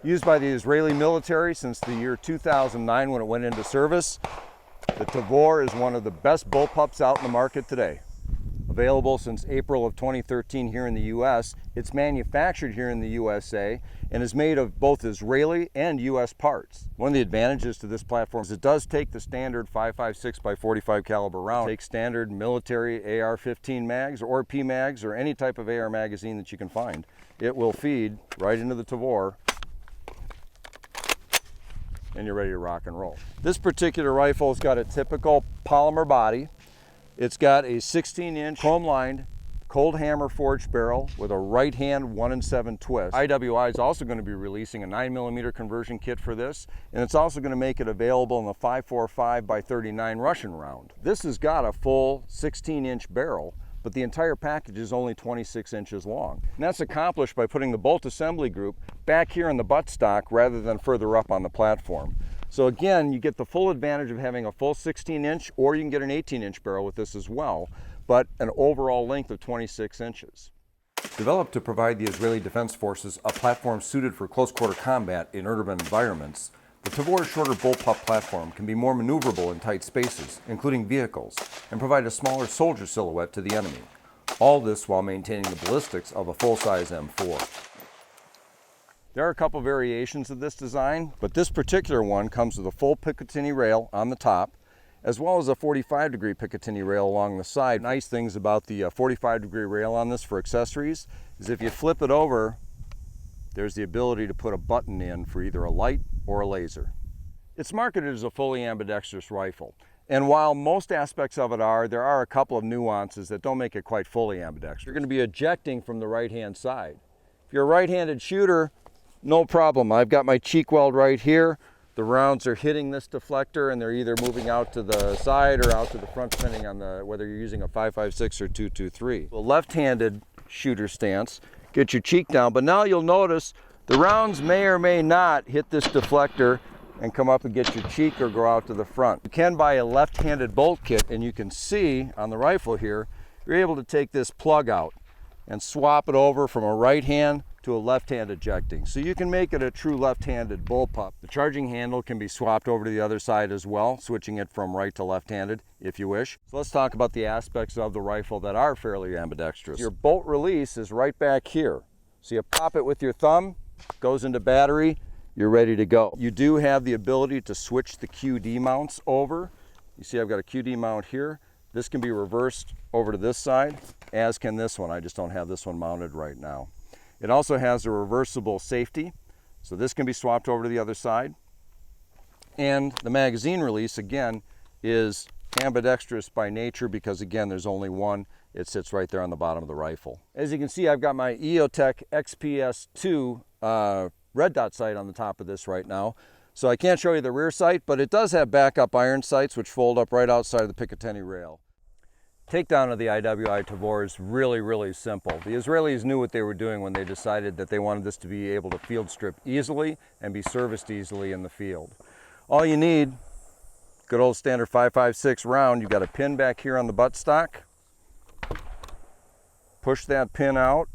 Used by the Israeli military since the year 2009 when it went into service, the Tavor is one of the best bullpups out in the market today. Available since April of 2013 here in the US, it's manufactured here in the USA and is made of both Israeli and US parts. One of the advantages to this platform is it does take the standard 5.56 by 45 caliber round. It takes standard military AR-15 mags or P mags or any type of AR magazine that you can find. It will feed right into the Tavor and you're ready to rock and roll. This particular rifle has got a typical polymer body. It's got a 16-inch chrome-lined, cold hammer forged barrel with a right-hand 1-in-7 twist. IWI is also going to be releasing a 9mm conversion kit for this, and it's also going to make it available in the 5.45 by 39 Russian round. This has got a full 16-inch barrel, but the entire package is only 26 inches long. And that's accomplished by putting the bolt assembly group back here in the buttstock rather than further up on the platform. So again, you get the full advantage of having a full 16-inch, or you can get an 18-inch barrel with this as well, but an overall length of 26 inches. Developed to provide the Israeli Defense Forces a platform suited for close-quarter combat in urban environments, the Tavor's shorter bullpup platform can be more maneuverable in tight spaces, including vehicles, and provide a smaller soldier silhouette to the enemy. All this while maintaining the ballistics of a full-size M4. There are a couple variations of this design, but this particular one comes with a full Picatinny rail on the top, as well as a 45-degree Picatinny rail along the side. Nice things about the 45-degree rail on this for accessories is if you flip it over, there's the ability to put a button in for either a light or a laser. It's marketed as a fully ambidextrous rifle, and while most aspects of it there are a couple of nuances that don't make it quite fully ambidextrous. You're going to be ejecting from the right-hand side. If you're a right-handed shooter, no problem. I've got my cheek weld right here. The rounds are hitting this deflector and they're either moving out to the side or out to the front depending on whether you're using a 5.56 or 2.23. A left-handed shooter stance, get your cheek down, but now you'll notice the rounds may or may not hit this deflector and come up and get your cheek or go out to the front. You can buy a left-handed bolt kit, and you can see on the rifle here, you're able to take this plug out and swap it over from a right hand to a left hand ejecting. So you can make it a true left-handed bullpup. The charging handle can be swapped over to the other side as well, switching it from right to left-handed if you wish. So let's talk about the aspects of the rifle that are fairly ambidextrous. Your bolt release is right back here. So you pop it with your thumb, goes into battery, you're ready to go. You do have the ability to switch the QD mounts over. You see I've got a QD mount here. This can be reversed over to this side, as can this one. I just don't have this one mounted right now. It also has a reversible safety, so this can be swapped over to the other side. And the magazine release, again, is ambidextrous by nature because, again, there's only one. It sits right there on the bottom of the rifle. As you can see, I've got my Kel Tec XPS2 red dot sight on the top of this right now. So I can't show you the rear sight, but it does have backup iron sights which fold up right outside of the Picatinny rail. Takedown of the IWI Tavor is really, really simple. The Israelis knew what they were doing when they decided that they wanted this to be able to field strip easily and be serviced easily in the field. All you need, good old standard 5.56 round, you've got a pin back here on the buttstock. Push that pin out.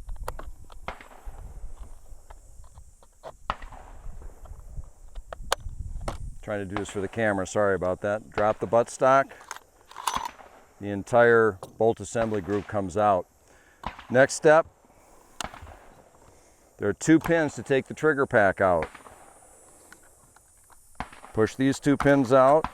Trying to do this for the camera, sorry about that. Drop the buttstock. The entire bolt assembly group comes out. Next step, there are two pins to take the trigger pack out. Push these two pins out.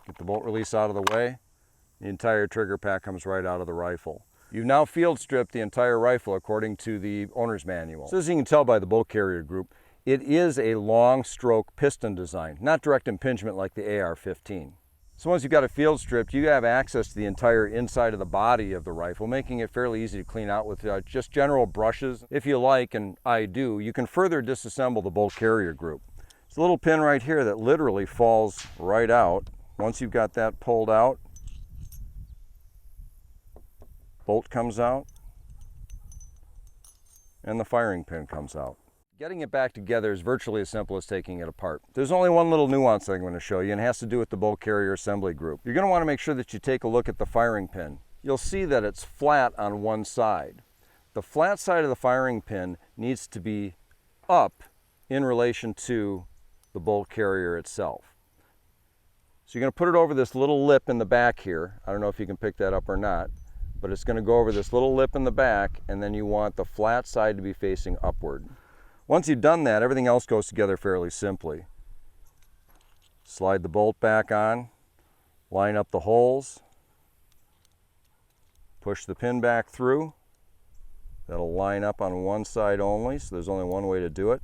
Get the bolt release out of the way. The entire trigger pack comes right out of the rifle. You've now field stripped the entire rifle according to the owner's manual. So as you can tell by the bolt carrier group, it is a long stroke piston design, not direct impingement like the AR-15. So once you've got it field stripped, you have access to the entire inside of the body of the rifle, making it fairly easy to clean out with just general brushes. If you like, and I do, you can further disassemble the bolt carrier group. It's a little pin right here that literally falls right out. Once you've got that pulled out, bolt comes out, and the firing pin comes out. Getting it back together is virtually as simple as taking it apart. There's only one little nuance I'm going to show you, and it has to do with the bolt carrier assembly group. You're going to want to make sure that you take a look at the firing pin. you'll see that it's flat on one side. The flat side of the firing pin needs to be up in relation to the bolt carrier itself. So you're going to put it over this little lip in the back here. I don't know if you can pick that up or not, but it's going to go over this little lip in the back, and then you want the flat side to be facing upward. Once you've done that, everything else goes together fairly simply. Slide the bolt back on, line up the holes, push the pin back through. That'll line up on one side only, so there's only one way to do it.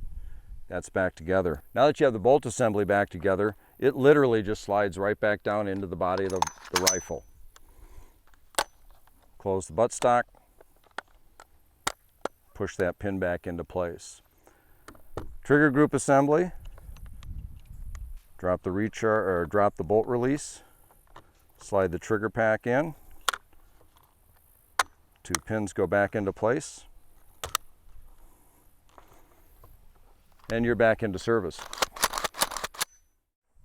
That's back together. Now that you have the bolt assembly back together, it literally just slides right back down into the body of the rifle. Close the buttstock, push that pin back into place. Trigger group assembly, drop the bolt release, slide the trigger pack in, two pins go back into place, and you're back into service.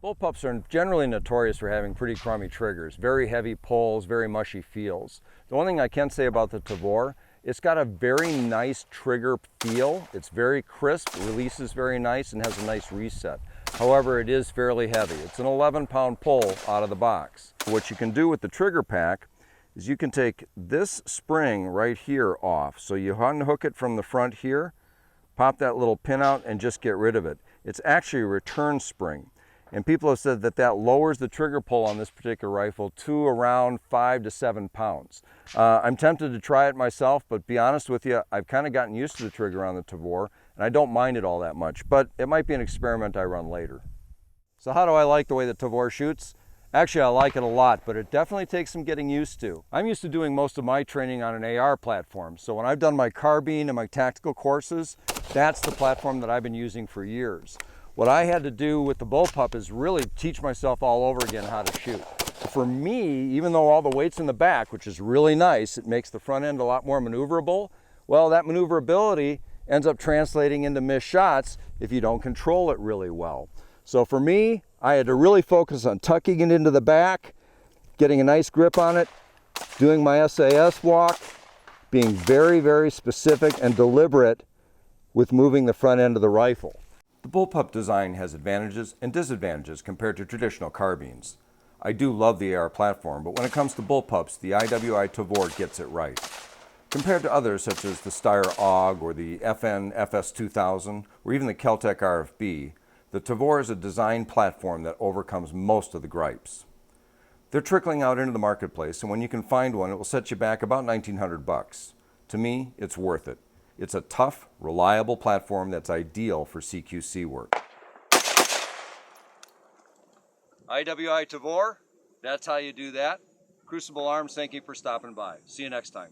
Bullpups are generally notorious for having pretty crummy triggers, very heavy pulls, very mushy feels. The one thing I can say about the Tavor, it's got a very nice trigger feel. It's very crisp, releases very nice, and has a nice reset. However, it is fairly heavy. It's an 11-pound pull out of the box. What you can do with the trigger pack is you can take this spring right here off. So you unhook it from the front here, pop that little pin out, and just get rid of it. It's actually a return spring. And people have said that that lowers the trigger pull on this particular rifle to around 5 to 7 pounds. I'm tempted to try it myself, but be honest with you, I've kind of gotten used to the trigger on the Tavor, and I don't mind it all that much, but it might be an experiment I run later. So how do I like the way the Tavor shoots? Actually, I like it a lot, but it definitely takes some getting used to. I'm used to doing most of my training on an AR platform, so when I've done my carbine and my tactical courses, that's the platform that I've been using for years. What I had to do with the bullpup is really teach myself all over again how to shoot. For me, even though all the weight's in the back, which is really nice, it makes the front end a lot more maneuverable. Well, that maneuverability ends up translating into missed shots if you don't control it really well. So for me, I had to really focus on tucking it into the back, getting a nice grip on it, doing my SAS walk, being very, very specific and deliberate with moving the front end of the rifle. The bullpup design has advantages and disadvantages compared to traditional carbines. I do love the AR platform, but when it comes to bullpups, the IWI Tavor gets it right. Compared to others such as the Steyr Aug or the FN FS2000 or even the Kel Tec RFB, the Tavor is a design platform that overcomes most of the gripes. They're trickling out into the marketplace, and when you can find one, it will set you back about $1,900. To me, it's worth it. It's a tough, reliable platform that's ideal for CQC work. IWI Tavor, that's how you do that. Crucible Arms, thank you for stopping by. See you next time.